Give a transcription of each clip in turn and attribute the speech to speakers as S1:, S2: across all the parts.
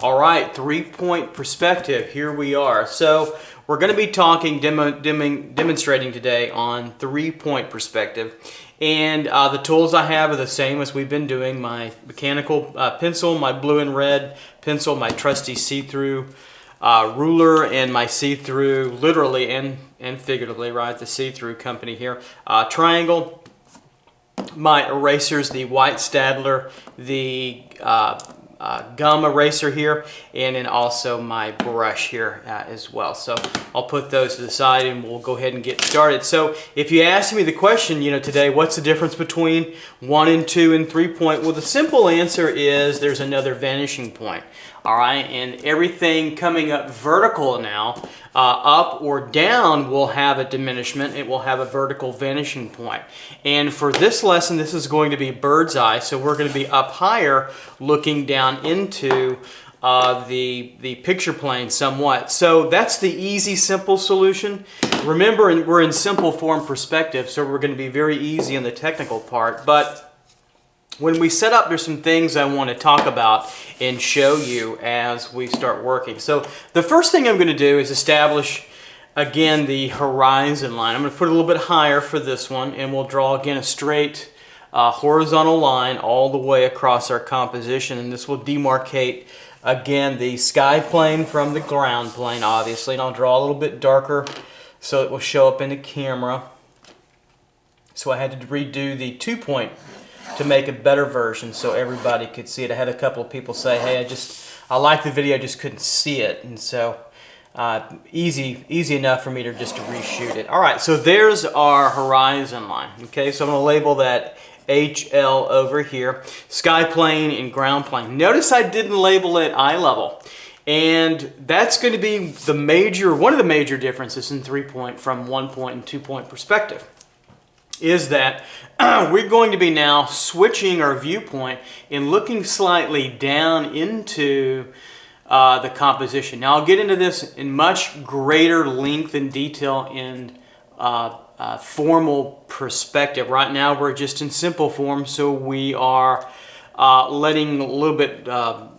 S1: All right, 3-point perspective, here we are. So we're going to be talking, demonstrating today on 3-point perspective. And the tools I have are the same as we've been doing. My mechanical pencil, my blue and red pencil, my trusty see-through ruler, and my see-through, literally and figuratively, right, the see-through company here, triangle. My erasers, the white Stadler, the gum eraser here, and then also my brush here as well. So I'll put those to the side and we'll go ahead and get started. So if you ask me the question, today, what's the difference between 1 and 2 and 3-point? Well, the simple answer is there's another vanishing point. All right, and everything coming up vertical now, up or down, will have a diminishment. It will have a vertical vanishing point. And for this lesson, this is going to be bird's eye. So we're going to be up higher, looking down into the picture plane somewhat. So that's the easy, simple solution. Remember, we're in simple form perspective, so we're going to be very easy in the technical part. But when we set up, there's some things I want to talk about and show you as we start working. So the first thing I'm going to do is establish, again, the horizon line. I'm going to put it a little bit higher for this one, and we'll draw, again, a straight horizontal line all the way across our composition. And this will demarcate, again, the sky plane from the ground plane, obviously. And I'll draw a little bit darker so it will show up in the camera. So I had to redo the 2-point to make a better version so everybody could see it. I had a couple of people say, hey, I like the video, I just couldn't see it. And so easy enough for me to just reshoot it. All right, so there's our horizon line. Okay, so I'm going to label that HL over here. Sky plane and ground plane. Notice I didn't label it eye level. And that's going to be one of the major differences in 3-point from 1-point and 2-point perspective, is that we're going to be now switching our viewpoint and looking slightly down into the composition. Now I'll get into this in much greater length and detail in formal perspective. Right now we're just in simple form, so we are letting a little bit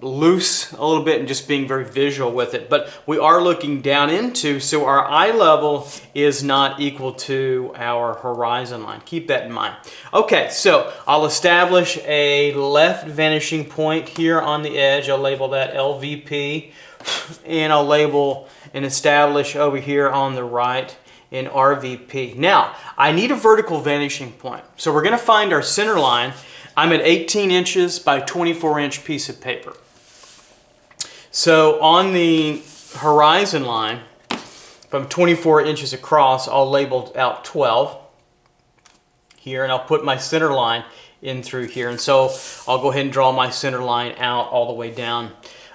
S1: loose a little bit and just being very visual with it. But we are looking down into, so our eye level is not equal to our horizon line. Keep that in mind. Okay, so I'll establish a left vanishing point here on the edge. I'll label that LVP, and I'll label and establish over here on the right in RVP. Now, I need a vertical vanishing point. So we're going to find our center line. I'm at 18 inches by 24-inch piece of paper. So on the horizon line, from 24 inches across, I'll label out 12 here, and I'll put my center line in through here. And so I'll go ahead and draw my center line out all the way down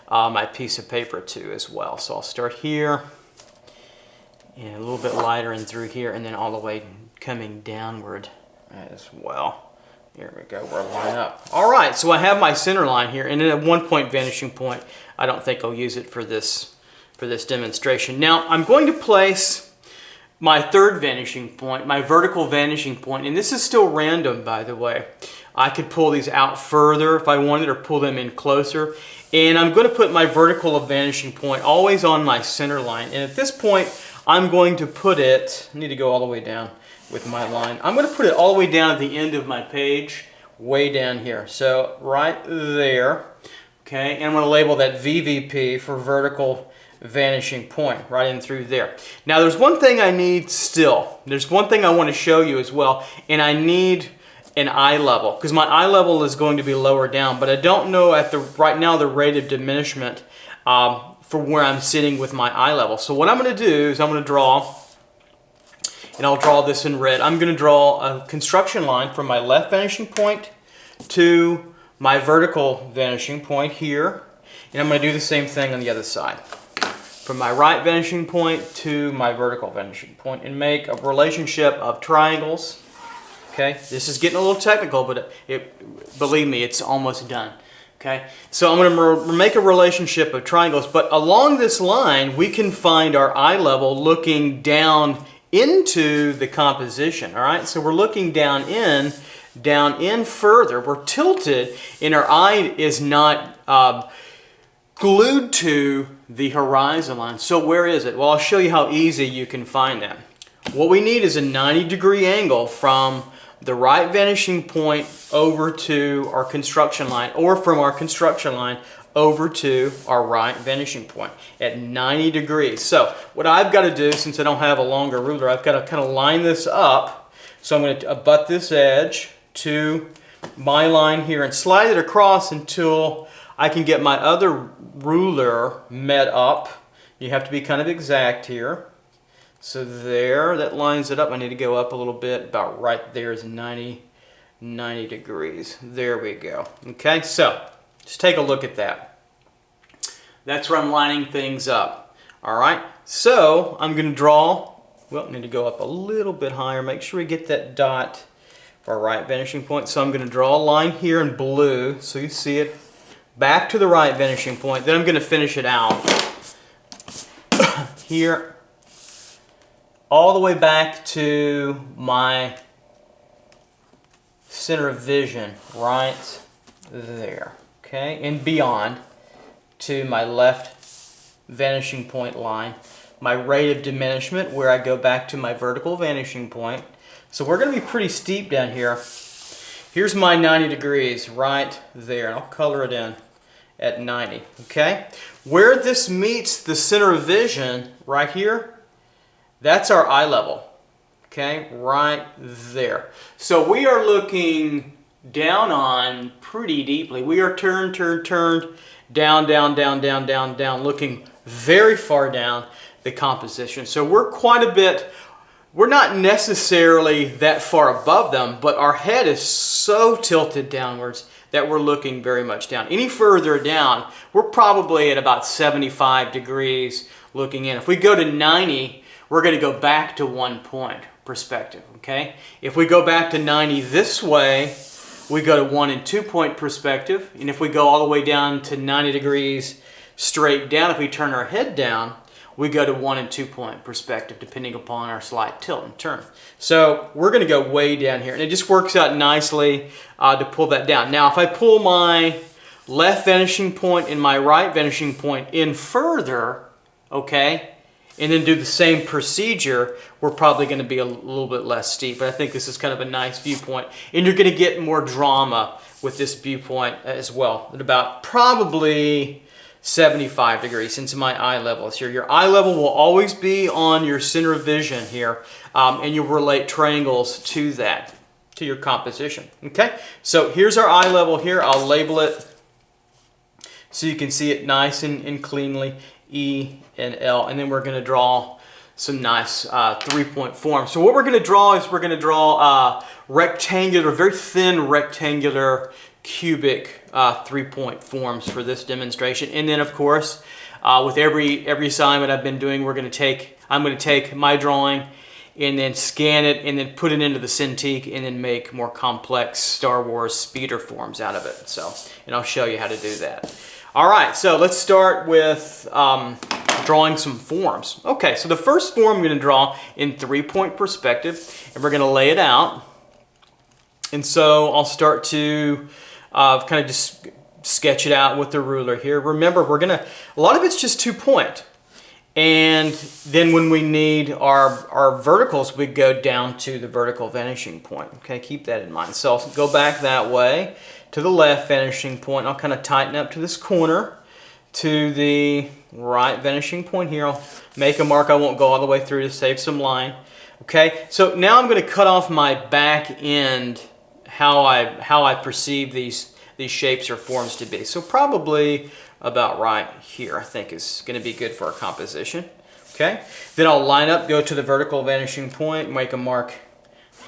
S1: my piece of paper too as well. So I'll start here, and a little bit lighter in through here, and then all the way coming downward as well. Here we go, we're lined up. All right, so I have my center line here, and then a 1-point vanishing point. I don't think I'll use it for this demonstration. Now, I'm going to place my third vanishing point, my vertical vanishing point, and this is still random, by the way. I could pull these out further if I wanted, or pull them in closer. And I'm going to put my vertical vanishing point always on my center line. And at this point, I'm going to put it, I need to go all the way down with my line. I'm going to put it all the way down at the end of my page, way down here. So right there, okay, and I'm going to label that VVP for vertical vanishing point, right in through there. Now there's one thing I need still. There's one thing I want to show you as well, and I need an eye level, because my eye level is going to be lower down, but I don't know right now the rate of diminishment for where I'm sitting with my eye level. So what I'm going to do is I'm going to draw, and I'll draw this in red. I'm going to draw a construction line from my left vanishing point to my vertical vanishing point here. And I'm going to do the same thing on the other side. From my right vanishing point to my vertical vanishing point, and make a relationship of triangles. Okay, this is getting a little technical, but believe me, it's almost done. Okay, so I'm going to make a relationship of triangles, but along this line, we can find our eye level looking down into the composition. All right, so we're looking down in further. We're tilted, and our eye is not glued to the horizon line. So where is it? Well, I'll show you how easy you can find that. What we need is a 90-degree angle from the right vanishing point over to our construction line, or from our construction line over to our right vanishing point at 90 degrees. So what I've got to do, since I don't have a longer ruler, I've got to kind of line this up. So I'm going to abut this edge to my line here and slide it across until I can get my other ruler met up. You have to be kind of exact here. So there, that lines it up. I need to go up a little bit. About right there is 90 degrees. There we go. Okay, so just take a look at that. That's where I'm lining things up. All right, so I'm going to draw. Well, I need to go up a little bit higher. Make sure we get that dot for our right vanishing point. So I'm going to draw a line here in blue so you see it back to the right vanishing point. Then I'm going to finish it out here all the way back to my center of vision right there, okay, and beyond to my left vanishing point line, my rate of diminishment where I go back to my vertical vanishing point. So we're going to be pretty steep down here. Here's my 90 degrees right there. I'll color it in at 90, okay? Where this meets the center of vision right here, that's our eye level, okay? Right there. So we are looking down on pretty deeply. We are turned, down, looking very far down the composition. So we're quite a bit, we're not necessarily that far above them, but our head is so tilted downwards that we're looking very much down. Any further down, we're probably at about 75 degrees looking in. If we go to 90, we're going to go back to 1 point perspective, okay? If we go back to 90 this way, we go to 1 and 2 point perspective. And if we go all the way down to 90 degrees straight down, if we turn our head down, we go to 1 and 2 point perspective, depending upon our slight tilt and turn. So we're going to go way down here, and it just works out nicely to pull that down. Now, if I pull my left vanishing point and my right vanishing point in further, okay, and then do the same procedure, we're probably going to be a little bit less steep. But I think this is kind of a nice viewpoint, and you're going to get more drama with this viewpoint as well, at about probably 75 degrees, since my eye level is here. Your eye level will always be on your center of vision here, and you'll relate triangles to that, to your composition. Okay, so here's our eye level here. I'll label it so you can see it nice and cleanly, E and L, and then we're going to draw some nice 3-point forms. So what we're going to draw is we're going to draw rectangular, very thin rectangular cubic 3-point forms for this demonstration. And then of course with every assignment I've been doing, I'm going to take my drawing and then scan it and then put it into the Cintiq and then make more complex Star Wars speeder forms out of it. So, and I'll show you how to do that. All right, so let's start with drawing some forms. Okay, so the first form I'm going to draw in 3-point perspective, and we're going to lay it out. And so I'll start to kind of just sketch it out with the ruler here. Remember, a lot of it's just 2-point. And then when we need our verticals, we go down to the vertical vanishing point. Okay, keep that in mind. So I'll go back that way to the left vanishing point. I'll kind of tighten up to this corner to the right vanishing point here. I'll make a mark. I won't go all the way through to save some line. Okay, so now I'm going to cut off my back end, how I perceive these shapes or forms to be. So probably about right here, I think, is going to be good for our composition. Okay, then I'll line up, go to the vertical vanishing point, make a mark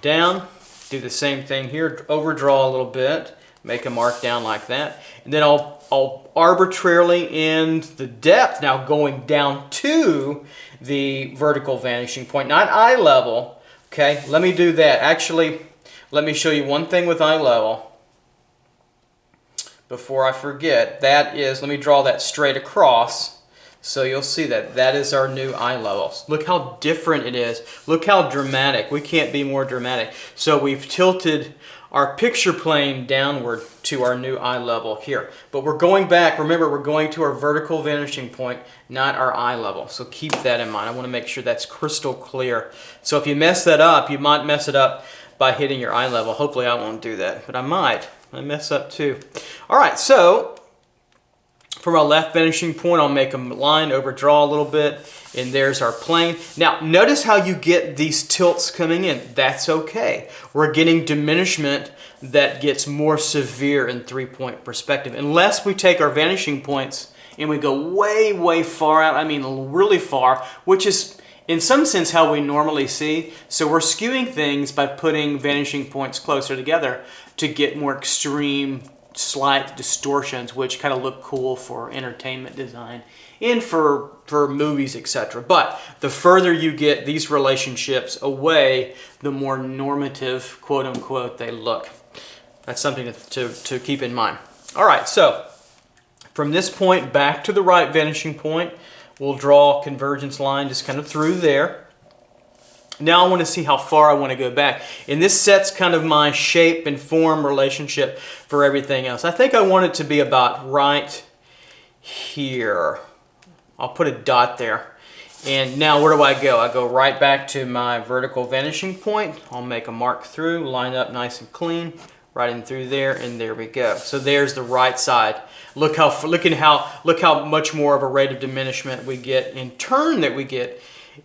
S1: down, do the same thing here, overdraw a little bit, make a mark down like that, and then I'll arbitrarily end the depth now going down to the vertical vanishing point, not eye level. Okay, let me do that. Actually, let me show you one thing with eye level before I forget. That is, let me draw that straight across so you'll see that. That is our new eye level. Look how different it is. Look how dramatic. We can't be more dramatic. So we've tilted our picture plane downward to our new eye level here. But we're going back, remember, we're going to our vertical vanishing point, not our eye level. So keep that in mind. I want to make sure that's crystal clear. So if you mess that up, you might mess it up by hitting your eye level. Hopefully I won't do that, but I might. I mess up too. All right, so from our left vanishing point, I'll make a line, overdraw a little bit, and there's our plane. Now, notice how you get these tilts coming in. That's okay. We're getting diminishment that gets more severe in three-point perspective. Unless we take our vanishing points and we go way, way far out, I mean really far, which is in some sense how we normally see. So we're skewing things by putting vanishing points closer together to get more extreme slight distortions, which kind of look cool for entertainment design and for movies, etc. But the further you get these relationships away, the more normative, quote unquote, they look. That's something to keep in mind. All right, so from this point back to the right vanishing point, we'll draw a convergence line just kind of through there. Now I want to see how far I want to go back. And this sets kind of my shape and form relationship for everything else. I think I want it to be about right here. I'll put a dot there. And now where do I go? I go right back to my vertical vanishing point. I'll make a mark through, line up nice and clean, right in through there, and there we go. So there's the right side. Look how much more of a rate of diminishment we get in turn that we get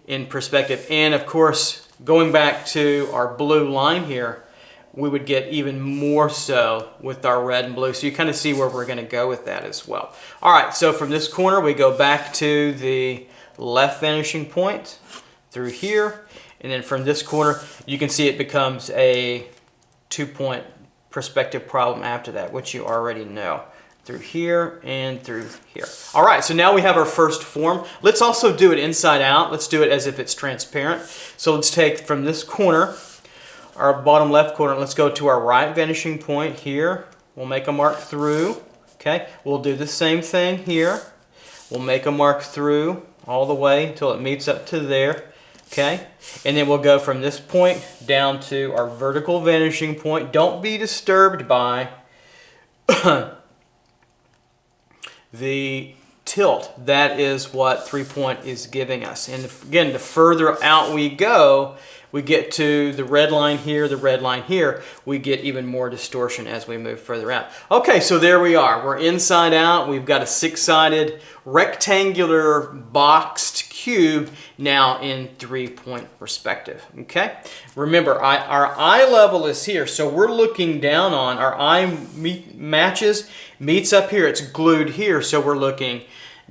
S1: in perspective. And of course, going back to our blue line here, we would get even more so with our red and blue. So you kind of see where we're going to go with that as well. All right, so from this corner, we go back to the left vanishing point through here. And then from this corner, you can see it becomes a 2-point perspective problem after that, which you already know. Through here and through here. All right, so now we have our first form. Let's also do it inside out. Let's do it as if it's transparent. So let's take from this corner, our bottom left corner, let's go to our right vanishing point here. We'll make a mark through, okay? We'll do the same thing here. We'll make a mark through all the way until it meets up to there, okay? And then we'll go from this point down to our vertical vanishing point. Don't be disturbed by the tilt. That is what 3-point is giving us. And again, the further out we go, we get to the red line here, the red line here, we get even more distortion as we move further out. Okay, so there we are. We're inside out. We've got a 6-sided rectangular boxed cube now in 3-point perspective. Okay? Remember, our eye level is here, so we're looking down on our eye meets up here. It's glued here, so we're looking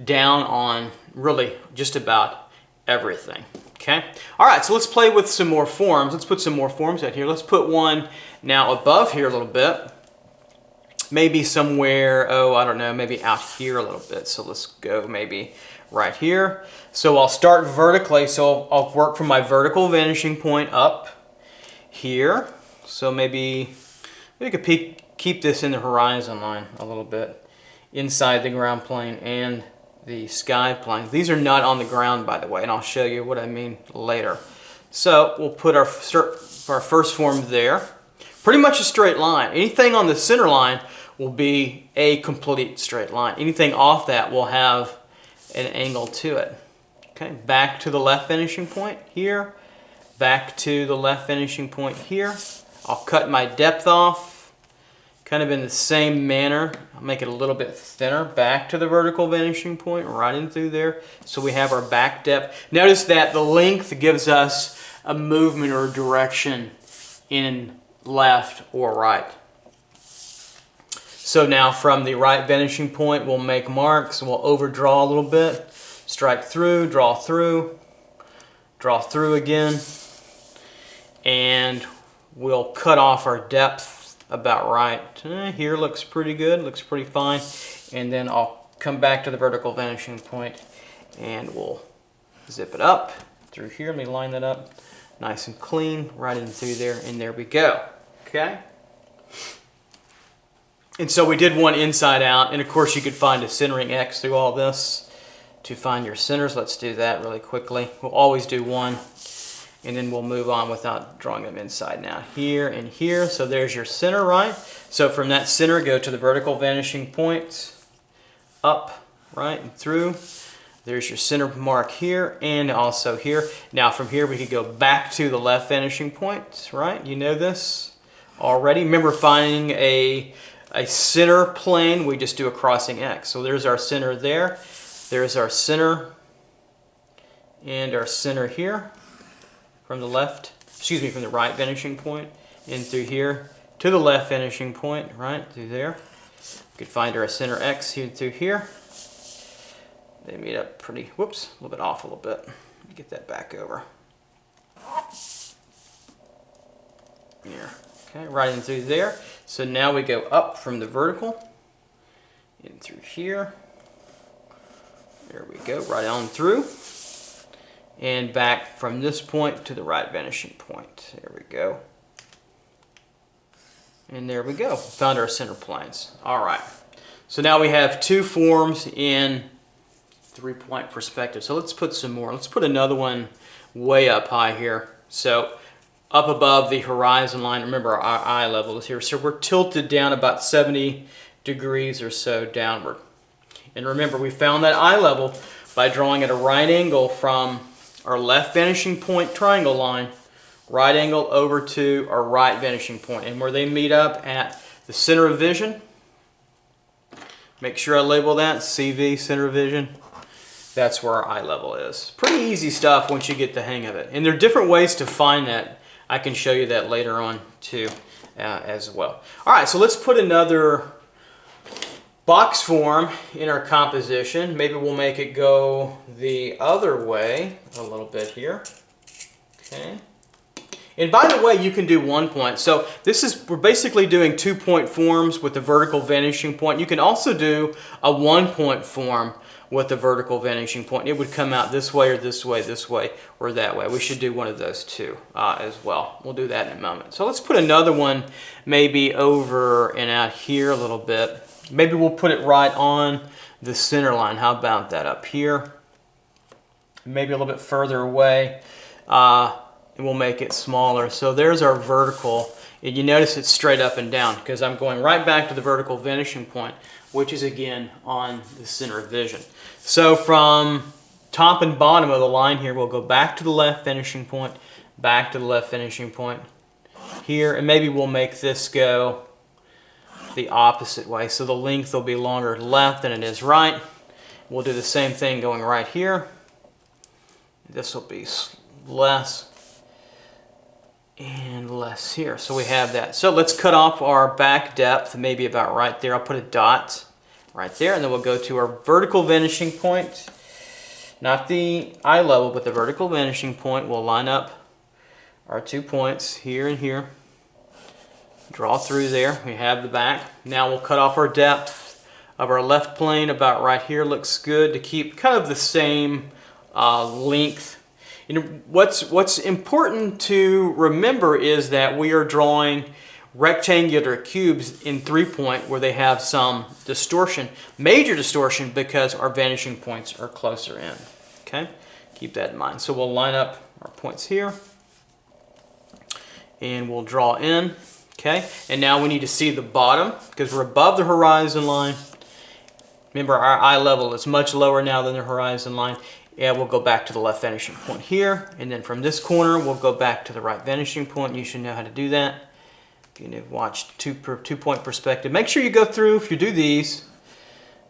S1: down on really just about everything. Okay? All right, so let's play with some more forms. Let's put some more forms out here. Let's put one now above here a little bit. Maybe somewhere, oh, I don't know, maybe out here a little bit. So let's go maybe right here. So I'll start vertically. So I'll work from my vertical vanishing point up here. So maybe we could keep this in the horizon line a little bit, inside the ground plane and the sky plane. These are not on the ground, by the way, and I'll show you what I mean later. So we'll put our first form there. Pretty much a straight line. Anything on the center line will be a complete straight line. Anything off that will have an angle to it. Okay, back to the left vanishing point here. Back to the left vanishing point here. I'll cut my depth off kind of in the same manner. I'll make it a little bit thinner. Back to the vertical vanishing point, right in through there. So we have our back depth. Notice that the length gives us a movement or direction in left or right. So now from the right vanishing point, we'll make marks. We'll overdraw a little bit. Strike through, draw through again. And we'll cut off our depth about right. Here looks pretty good, looks pretty fine. And then I'll come back to the vertical vanishing point and we'll zip it up through here. Let me line that up nice and clean, right in through there, and there we go. Okay? And so we did one inside out, and of course you could find a centering X through all this to find your centers. Let's do that really quickly. We'll always do one and then we'll move on without drawing them inside now. Here and here, so there's your center, right? So from that center, go to the vertical vanishing point, up, right, and through. There's your center mark here and also here. Now from here, we could go back to the left vanishing point, right? You know this already. Remember, finding a center plane, we just do a crossing X. So there's our center there. There's our center and our center here from the left, excuse me, from the right vanishing point in through here to the left vanishing point, right, through there. We could find our center X here through here. They meet up pretty, whoops, a little bit off a little bit. Let me get that back over. Here, okay, right in through there. So now we go up from the vertical, in through here. There we go, right on through. And back from this point to the right vanishing point. There we go. And there we go, found our center planes. All right, so now we have two forms in 3-point perspective. So let's put some more. Let's put another one way up high here. So up above the horizon line, remember our eye level is here. So we're tilted down about 70 degrees or so downward. And remember, we found that eye level by drawing at a right angle from our left vanishing point triangle line, right angle over to our right vanishing point. And where they meet up at the center of vision, make sure I label that, CV, center of vision. That's where our eye level is. Pretty easy stuff once you get the hang of it. And there are different ways to find that. I can show you that later on too as well. All right, so let's put another box form in our composition. Maybe we'll make it go the other way a little bit here. Okay. And by the way, you can do 1 point. So we're basically doing 2-point forms with the vertical vanishing point. You can also do a 1-point form with the vertical vanishing point. It would come out this way or this way or that way. We should do one of those two as well. We'll do that in a moment. So let's put another one maybe over and out here a little bit. Maybe we'll put it right on the center line. How about that up here? Maybe a little bit further away. And we'll make it smaller. So there's our vertical. And you notice it's straight up and down because I'm going right back to the vertical vanishing point, which is again on the center of vision. So from top and bottom of the line here, we'll go back to the left vanishing point, back to the left vanishing point here, and maybe we'll make this go the opposite way. So the length will be longer left than it is right. We'll do the same thing going right here. This will be less and less here. So we have that. So let's cut off our back depth, maybe about right there. I'll put a dot right there, and then we'll go to our vertical vanishing point. Not the eye level, but the vertical vanishing point. We'll line up our 2 points here and here. Draw through there. We have the back. Now we'll cut off our depth of our left plane about right here. Looks good to keep kind of the same length. And what's important to remember is that we are drawing rectangular cubes in 3-point where they have some distortion, major distortion, because our vanishing points are closer in. Okay, keep that in mind. So we'll line up our points here and we'll draw in. Okay, and now we need to see the bottom because we're above the horizon line. Remember, our eye level is much lower now than the horizon line. Yeah, we'll go back to the left vanishing point here, and then from this corner we'll go back to the right vanishing point. You should know how to do that. If you've watched 2-point perspective, make sure you go through, if you do these,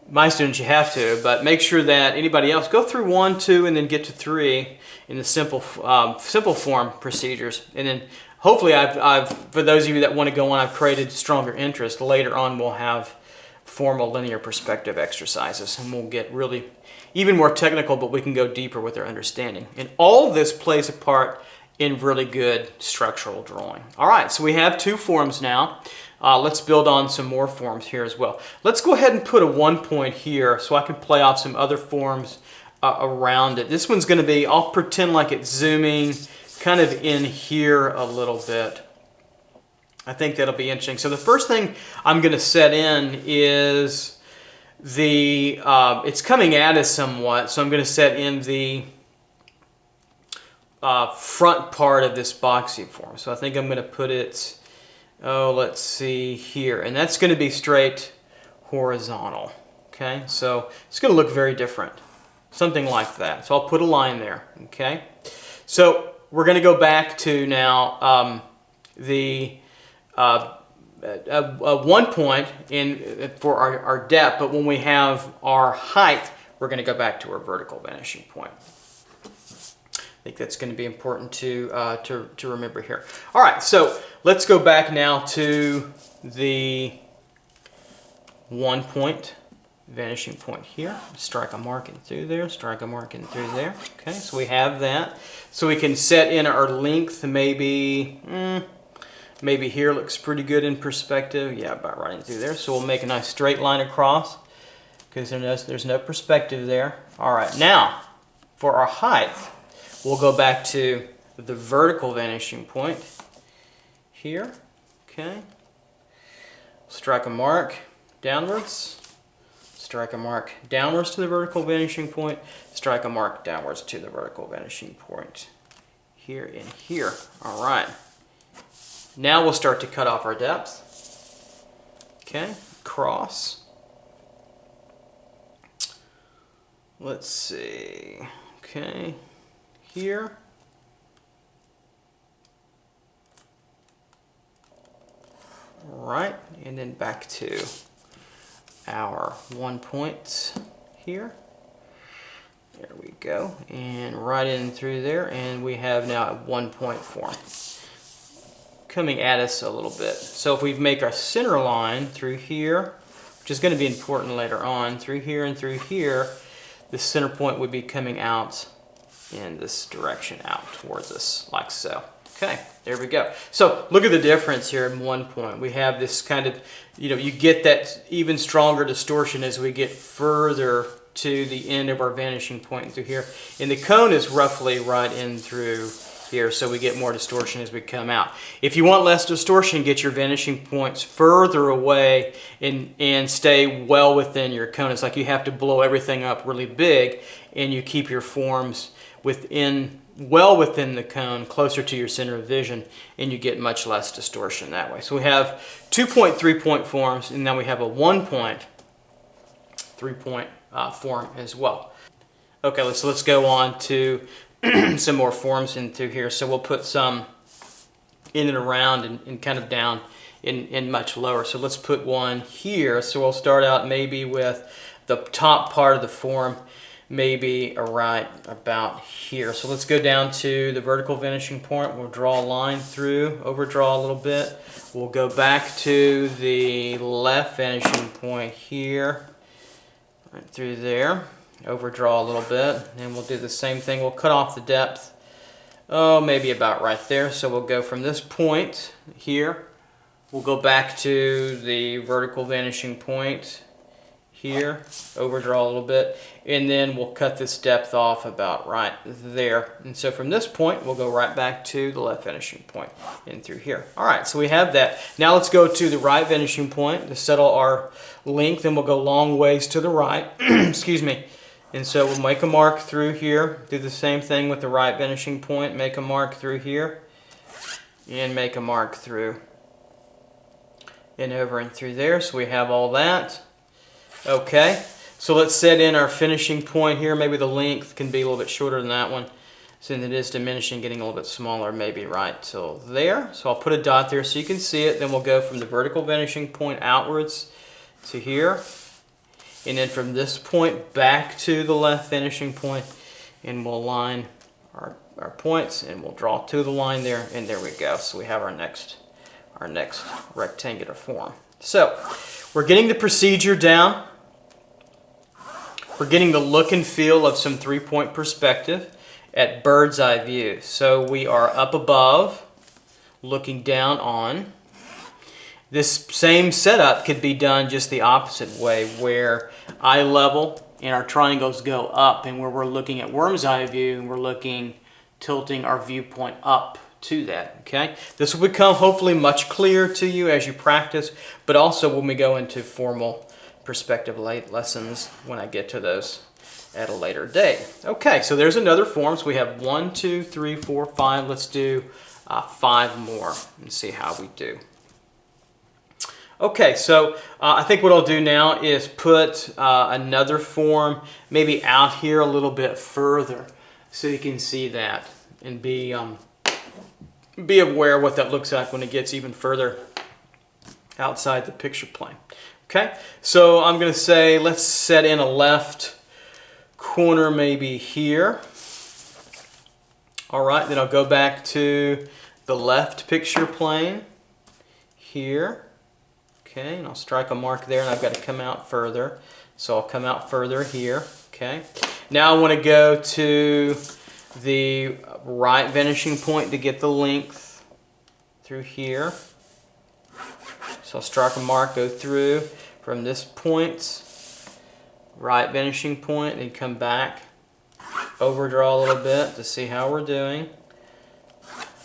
S1: my students you have to, but make sure that anybody else go through 1, 2, and then get to 3 in the simple form procedures. And then hopefully for those of you that want to go on, I've created stronger interest. Later on we'll have formal linear perspective exercises, and we'll get really even more technical, but we can go deeper with our understanding. And all this plays a part in really good structural drawing. All right, so we have 2 forms now. Let's build on some more forms here as well. Let's go ahead and put a 1 point here so I can play off some other forms around it. This one's going to be, I'll pretend like it's zooming kind of in here a little bit. I think that'll be interesting. So the first thing I'm going to set in is it's coming at us somewhat, so I'm going to set in the front part of this boxy form. So I think I'm going to put it, let's see here. And that's going to be straight horizontal. Okay, so it's going to look very different. Something like that. So I'll put a line there. Okay, so we're going to go back to now the 1 point for our depth, but when we have our height, we're going to go back to our vertical vanishing point. I think that's going to be important to remember here. All right, so let's go back now to the 1 point vanishing point here. Strike a mark in through there, strike a mark in through there. Okay, so we have that. So we can set in our length, maybe here looks pretty good in perspective. Yeah, about right in through there. So we'll make a nice straight line across because there's no perspective there. All right, now for our height, we'll go back to the vertical vanishing point here. Okay, strike a mark downwards. Strike a mark downwards to the vertical vanishing point, strike a mark downwards to the vertical vanishing point here and here. All right. Now we'll start to cut off our depth. Okay, cross. Let's see. Okay, here. All right, and then back to our 1 point here. There we go, and right in through there, and we have now a 1 point form coming at us a little bit. So if we make our center line through here, which is going to be important later on, through here and through here, the center point would be coming out in this direction out towards us, like so. Okay, there we go. So look at the difference here in 1 point. We have this kind of, you get that even stronger distortion as we get further to the end of our vanishing point through here. And the cone is roughly right in through here, so we get more distortion as we come out. If you want less distortion, get your vanishing points further away and stay well within your cone. It's like you have to blow everything up really big, and you keep your forms well within the cone, closer to your center of vision, and you get much less distortion that way. So we have 2 point, 3 point forms, and now we have a 1 point, 3 point form as well. Okay, so let's go on to some more forms in through here. So we'll put some in and around and kind of down in much lower. So let's put one here. So we'll start out maybe with the top part of the form, maybe right about here. So let's go down to the vertical vanishing point. We'll draw a line through, overdraw a little bit. We'll go back to the left vanishing point here, right through there. Overdraw a little bit, and we'll do the same thing. We'll cut off the depth, maybe about right there. So we'll go from this point here. We'll go back to the vertical vanishing point here, overdraw a little bit, and then we'll cut this depth off about right there. And so from this point, we'll go right back to the left vanishing point and through here. All right, so we have that. Now let's go to the right vanishing point to settle our length, and we'll go long ways to the right. Excuse me. And so we'll make a mark through here, do the same thing with the right vanishing point, make a mark through here, and make a mark through and over and through there. So we have all that. Okay, so let's set in our finishing point here. Maybe the length can be a little bit shorter than that one, since it is diminishing, getting a little bit smaller, maybe right till there. So I'll put a dot there so you can see it. Then we'll go from the vertical vanishing point outwards to here. And then from this point back to the left vanishing point, and we'll line our points, and we'll draw to the line there, and there we go. So we have our next rectangular form. So we're getting the procedure down. We're getting the look and feel of some 3 point perspective at bird's eye view. So we are up above, looking down on. This same setup could be done just the opposite way, where eye level and our triangles go up, and where we're looking at worm's eye view, and we're tilting our viewpoint up to that, okay? This will become hopefully much clearer to you as you practice, but also when we go into formal perspective lessons when I get to those at a later date. Okay, so there's another form. So we have 1, 2, 3, 4, 5. Let's do 5 more and see how we do. Okay, so I think what I'll do now is put another form maybe out here a little bit further so you can see that and be aware of what that looks like when it gets even further outside the picture plane. Okay, so I'm going to say let's set in a left corner maybe here. All right, then I'll go back to the left picture plane here. Okay, and I'll strike a mark there, and I've got to come out further. So I'll come out further here. Okay, now I want to go to the right vanishing point to get the length through here. So I'll strike a mark, go through from this point, right vanishing point, and come back, overdraw a little bit to see how we're doing.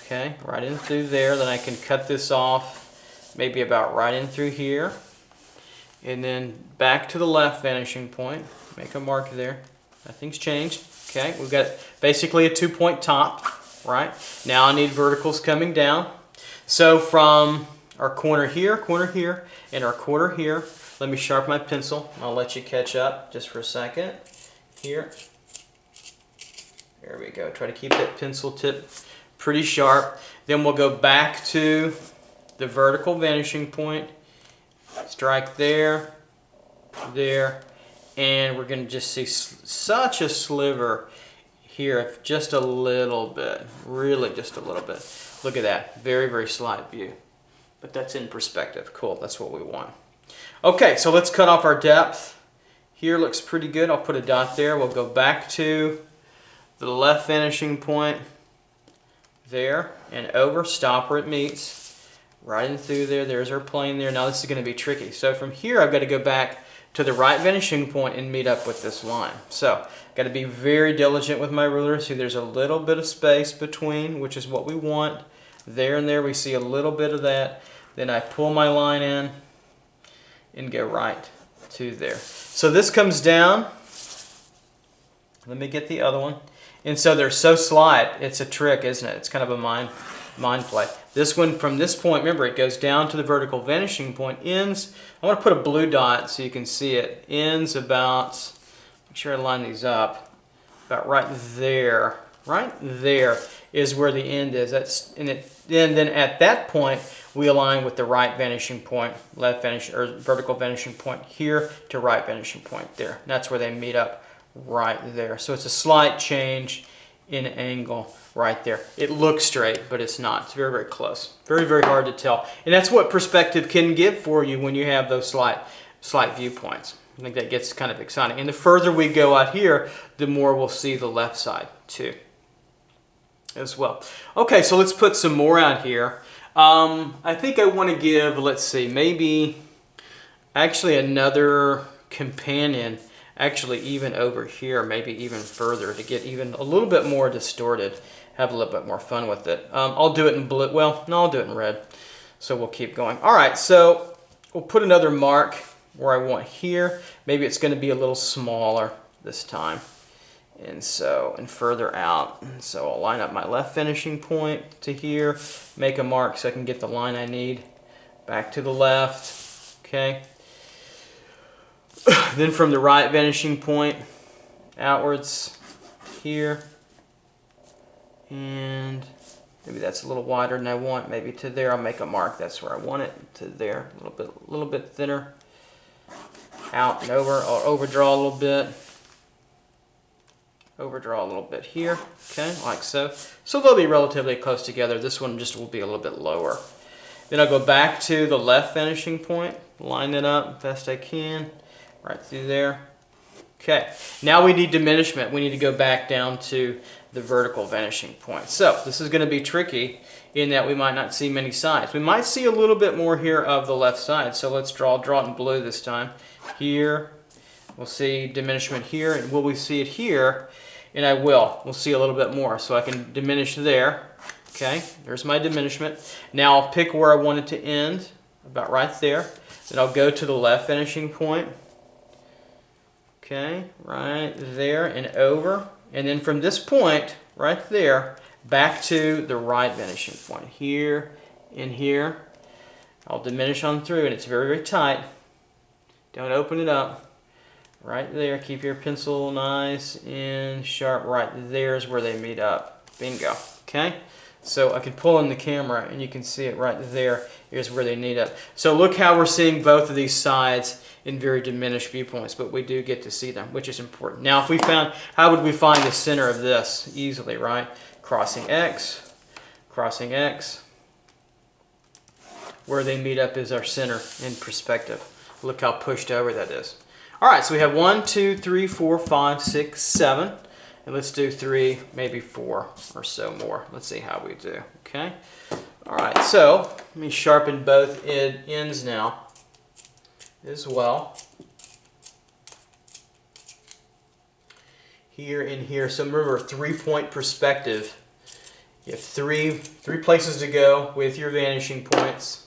S1: Okay, right in through there. Then I can cut this off maybe about right in through here, and then back to the left vanishing point, make a mark there. Nothing's changed. Okay, we've got basically a 2-point top, right? Now I need verticals coming down. So from our corner here, and our corner here, let me sharpen my pencil. I'll let you catch up just for a second. Here. There we go. Try to keep that pencil tip pretty sharp. Then we'll go back to the vertical vanishing point, strike there, there, and we're going to just see such a sliver here, just a little bit, really just a little bit. Look at that, very, very slight view, but that's in perspective. Cool, that's what we want. Okay, so let's cut off our depth. Here looks pretty good. I'll put a dot there. We'll go back to the left vanishing point there and over, stop where it meets. Right in through there, there's our plane there. Now this is going to be tricky. So from here I've got to go back to the right vanishing point and meet up with this line. So got to be very diligent with my ruler. See, there's a little bit of space between, which is what we want. There and there we see a little bit of that. Then I pull my line in and go right to there. So this comes down. Let me get the other one. And so they're so slight, it's a trick, isn't it? It's kind of a mind play. This one, from this point, remember, it goes down to the vertical vanishing point, ends, I want to put a blue dot so you can see it, ends about, make sure I line these up, about right there. Right there is where the end is. And then at that point, we align with the right vanishing point, left vanishing, or vertical vanishing point here to right vanishing point there. That's where they meet up right there. So it's a slight change in angle right there. It looks straight, but it's not. It's very, very close. Very, very hard to tell. And that's what perspective can give for you when you have those slight viewpoints. I think that gets kind of exciting. And the further we go out here, the more we'll see the left side too as well. Okay, so let's put some more out here. I think I want to give, let's see, maybe actually another companion, actually even over here, maybe even further to get even a little bit more distorted, have a little bit more fun with it. I'll do it in blue, well, no, I'll do it in red. So we'll keep going. All right, so we'll put another mark where I want here. Maybe it's going to be a little smaller this time. And so, and further out. And so I'll line up my left finishing point to here, make a mark so I can get the line I need. Back to the left, okay. Then from the right vanishing point outwards here. And maybe that's a little wider than I want. Maybe to there, I'll make a mark. That's where I want it. To there, a little bit thinner. Out and over. I'll overdraw a little bit. Overdraw a little bit here. Okay, like so. So they'll be relatively close together. This one just will be a little bit lower. Then I'll go back to the left vanishing point. Line it up best I can. Right through there. Okay, now we need diminishment. We need to go back down to the vertical vanishing point. So this is going to be tricky in that we might not see many sides. We might see a little bit more here of the left side. So let's draw it in blue this time. Here, we'll see diminishment here, and will we see it here? And I will. We'll see a little bit more. So I can diminish there. Okay, there's my diminishment. Now I'll pick where I want it to end, about right there. Then I'll go to the left vanishing point. Okay, right there and over. And then from this point, right there, back to the right vanishing point. Here and here. I'll diminish on through, and it's very, very tight. Don't open it up. Right there, keep your pencil nice and sharp. Right there is where they meet up. Bingo, okay? So I can pull in the camera and you can see it right there. Here's where they meet up. So look how we're seeing both of these sides in very diminished viewpoints, but we do get to see them, which is important. Now if we found, how would we find the center of this? Easily, right? Crossing X, where they meet up is our center in perspective. Look how pushed over that is. All right, so we have 1, 2, 3, 4, 5, 6, 7. And let's do 3, maybe 4 or so more. Let's see how we do, okay? All right, so let me sharpen both ends now as well. Here and here. So remember, 3-point perspective. You have three places to go with your vanishing points.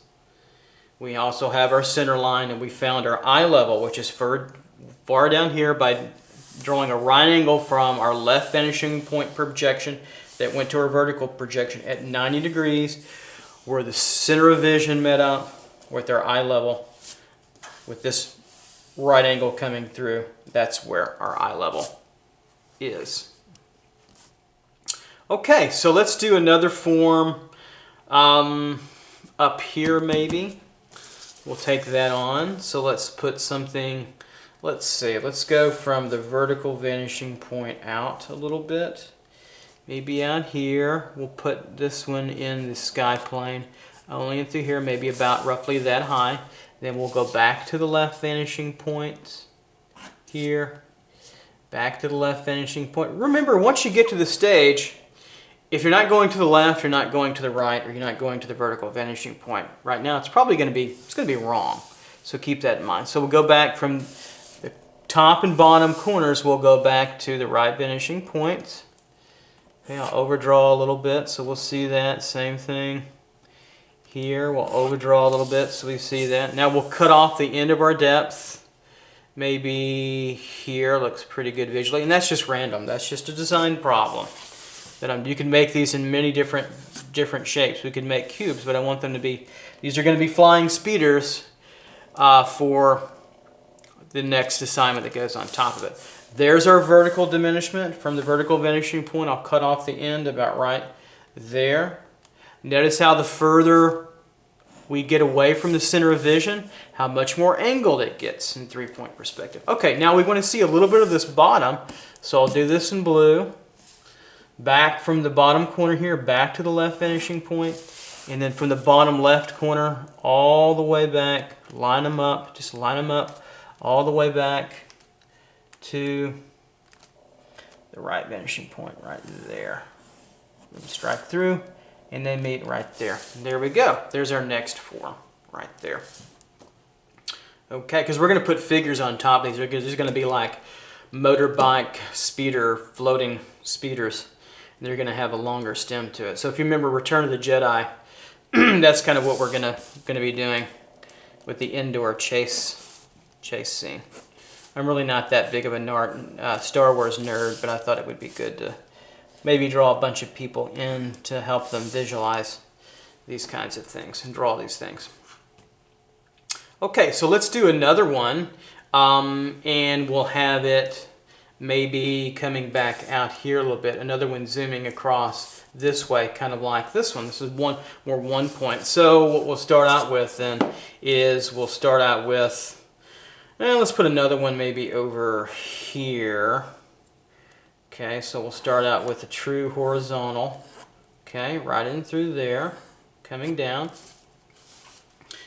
S1: We also have our center line, and we found our eye level, which is far down here by drawing a right angle from our left vanishing point projection that went to our vertical projection at 90 degrees, where the center of vision met up with our eye level with this right angle coming through. That's where our eye level is. Okay, so let's do another form up here maybe. We'll take that on. So let's put something, let's see, let's go from the vertical vanishing point out a little bit. Maybe out here. We'll put this one in the sky plane, only in through here, maybe about roughly that high. Then we'll go back to the left vanishing point here, back to the left vanishing point. Remember, once you get to the stage, if you're not going to the left, you're not going to the right, or you're not going to the vertical vanishing point. Right now, it's probably going to be wrong. So keep that in mind. So we'll go back from the top and bottom corners. We'll go back to the right vanishing point. Okay, I'll overdraw a little bit, so we'll see that. Same thing here. We'll overdraw a little bit, so we see that. Now we'll cut off the end of our depth. Maybe here looks pretty good visually, and that's just random. That's just a design problem. You can make these in many different shapes. We could make cubes, but I want them to be, these are going to be flying speeders for the next assignment that goes on top of it. There's our vertical diminishment from the vertical vanishing point. I'll cut off the end about right there. Notice how the further we get away from the center of vision, how much more angled it gets in 3-point perspective. Okay, now we want to see a little bit of this bottom, so I'll do this in blue. Back from the bottom corner here, back to the left vanishing point, and then from the bottom left corner all the way back, line them up, just line them up all the way back to the right vanishing point right there. Strike through, and they meet right there. There we go. There's our next form right there. Okay, because we're going to put figures on top of these. There's going to be like motorbike speeder, floating speeders. They're going to have a longer stem to it. So if you remember Return of the Jedi, that's kind of what we're going to be doing with the indoor chase scene. I'm really not that big of a Star Wars nerd, but I thought it would be good to maybe draw a bunch of people in to help them visualize these kinds of things and draw these things. Okay, so let's do another one, and we'll have it maybe coming back out here a little bit. Another one zooming across this way, kind of like this one. This is more 1 point. So what we'll start out with then is we'll start out with, let's put another one maybe over here. Okay, so we'll start out with a true horizontal. Okay, right in through there, coming down.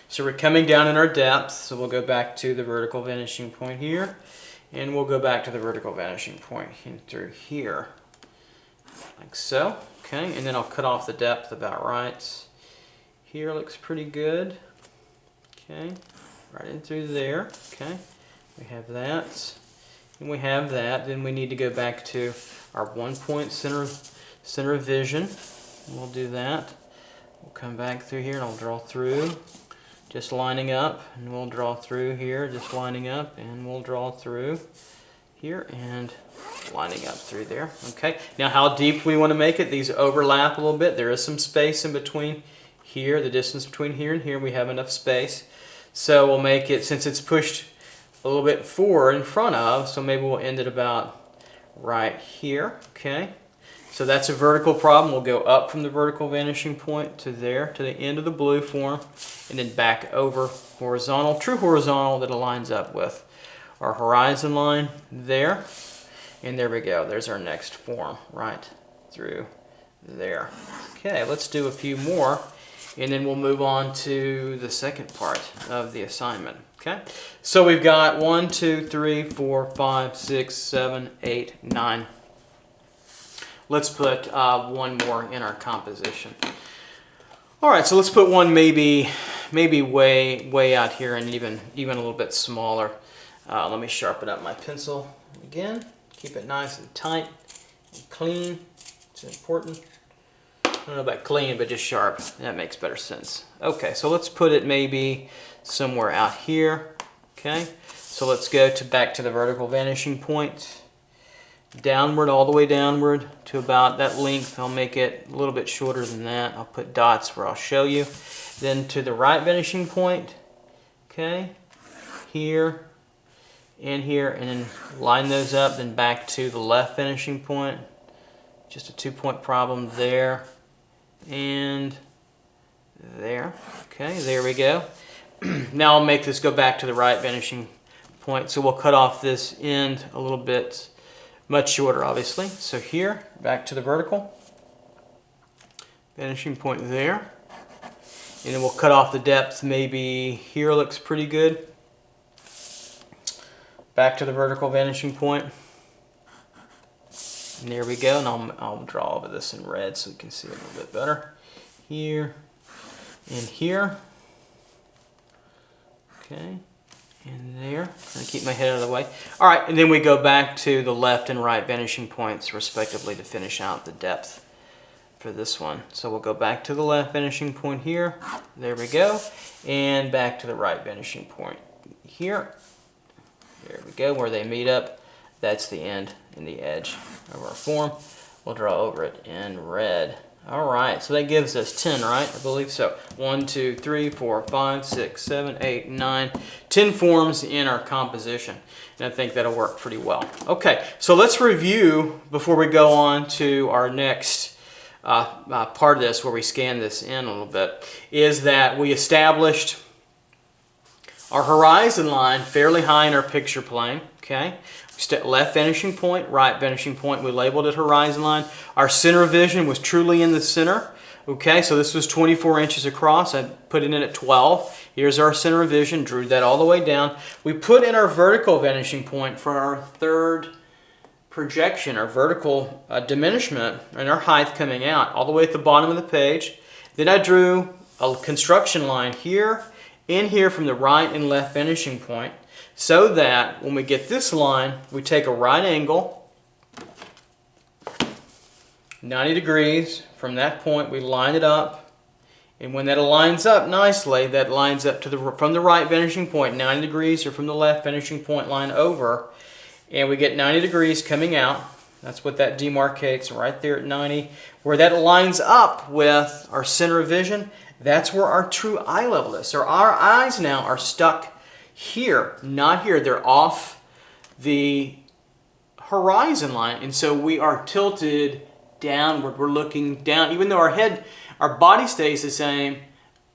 S1: So we're coming down in our depth, so we'll go back to the vertical vanishing point here. And we'll go back to the vertical vanishing point in through here, like so. Okay, and then I'll cut off the depth about right. Here looks pretty good. Okay, right in through there. Okay, we have that, and we have that. Then we need to go back to our 1-point center of vision. We'll do that. We'll come back through here, and I'll draw through. Just lining up, and we'll draw through here, just lining up, and we'll draw through. here and lining up through there. Okay, now how deep we want to make it, these overlap a little bit. There is some space in between here, the distance between here and here, we have enough space. So we'll make it, since it's pushed a little bit forward in front of, so maybe we'll end it about right here. Okay, so that's a vertical problem. We'll go up from the vertical vanishing point to there, to the end of the blue form, and then back over horizontal, true horizontal that aligns up with our horizon line there. And there we go, there's our next form right through there. Okay, let's do a few more, and then we'll move on to the second part of the assignment. Okay, so we've got 1, 2, 3, 4, 5, 6, 7, 8, 9. Let's put one more in our composition. All right, so let's put one maybe way out here, and even a little bit smaller. Let me sharpen up my pencil again. Keep it nice and tight and clean. It's important. I don't know about clean, but just sharp. That makes better sense. Okay, so let's put it maybe somewhere out here. Okay, so let's go back to the vertical vanishing point. Downward, all the way downward to about that length. I'll make it a little bit shorter than that. I'll put dots where I'll show you. Then to the right vanishing point. Okay, here and here, and then line those up, then back to the left vanishing point. Just a 2-point problem there and there. Okay, there we go. Now I'll make this go back to the right vanishing point. So we'll cut off this end a little bit, much shorter obviously. So here, back to the vertical vanishing point there. And then we'll cut off the depth, maybe here looks pretty good. Back to the vertical vanishing point. And there we go, and I'll draw over this in red so you can see it a little bit better. Here and here. Okay, and there. Trying to keep my head out of the way. All right, and then we go back to the left and right vanishing points respectively to finish out the depth for this one. So we'll go back to the left vanishing point here. There we go. And back to the right vanishing point here. There we go, where they meet up. That's the end and the edge of our form. We'll draw over it in red. All right, so that gives us 10, right? I believe so. 1, 2, 3, 4, 5, 6, 7, 8, 9, 10 forms in our composition. And I think that'll work pretty well. Okay, so let's review before we go on to our next part of this, where we scan this in a little bit, is that we established our horizon line fairly high in our picture plane. Okay, left vanishing point, right vanishing point, we labeled it horizon line. Our center of vision was truly in the center. Okay, so this was 24 inches across. I put it in at 12. Here's our center of vision, drew that all the way down. We put in our vertical vanishing point for our third projection, our vertical diminishment, and our height coming out all the way at the bottom of the page. Then I drew a construction line here and here from the right and left vanishing point, so that when we get this line, we take a right angle, 90 degrees. From that point, we line it up. And when that lines up nicely, that lines up to from the right vanishing point, 90 degrees, or from the left vanishing point line over. And we get 90 degrees coming out. That's what that demarcates right there at 90. Where that lines up with our center of vision, that's where our true eye level is. So our eyes now are stuck here, not here. They're off the horizon line, and so we are tilted downward. We're looking down. Even though our body stays the same,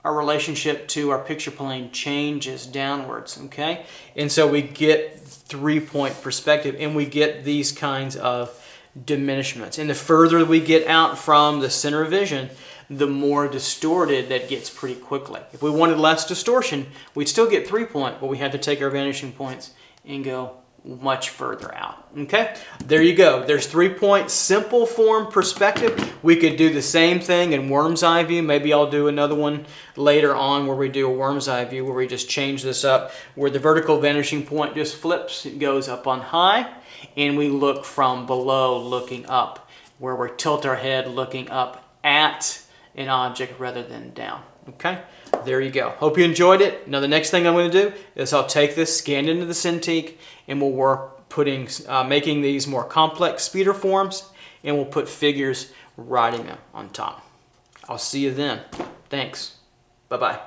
S1: our relationship to our picture plane changes downwards, okay? And so we get 3-point perspective, and we get these kinds of diminishments. And the further we get out from the center of vision, the more distorted that gets pretty quickly. If we wanted less distortion, we'd still get 3-point, but we had to take our vanishing points and go much further out. Okay, there you go. There's 3-point simple form perspective. We could do the same thing in worm's eye view. Maybe I'll do another one later on where we do a worm's eye view, where we just change this up, where the vertical vanishing point just flips. It goes up on high, and we look from below looking up, where we tilt our head looking up at an object rather than down. Okay, there you go. Hope you enjoyed it. Now the next thing I'm going to do is I'll take this, scan it into the Cintiq, and we'll work making these more complex speeder forms, and we'll put figures writing them on top. I'll see you then. Thanks. Bye-bye.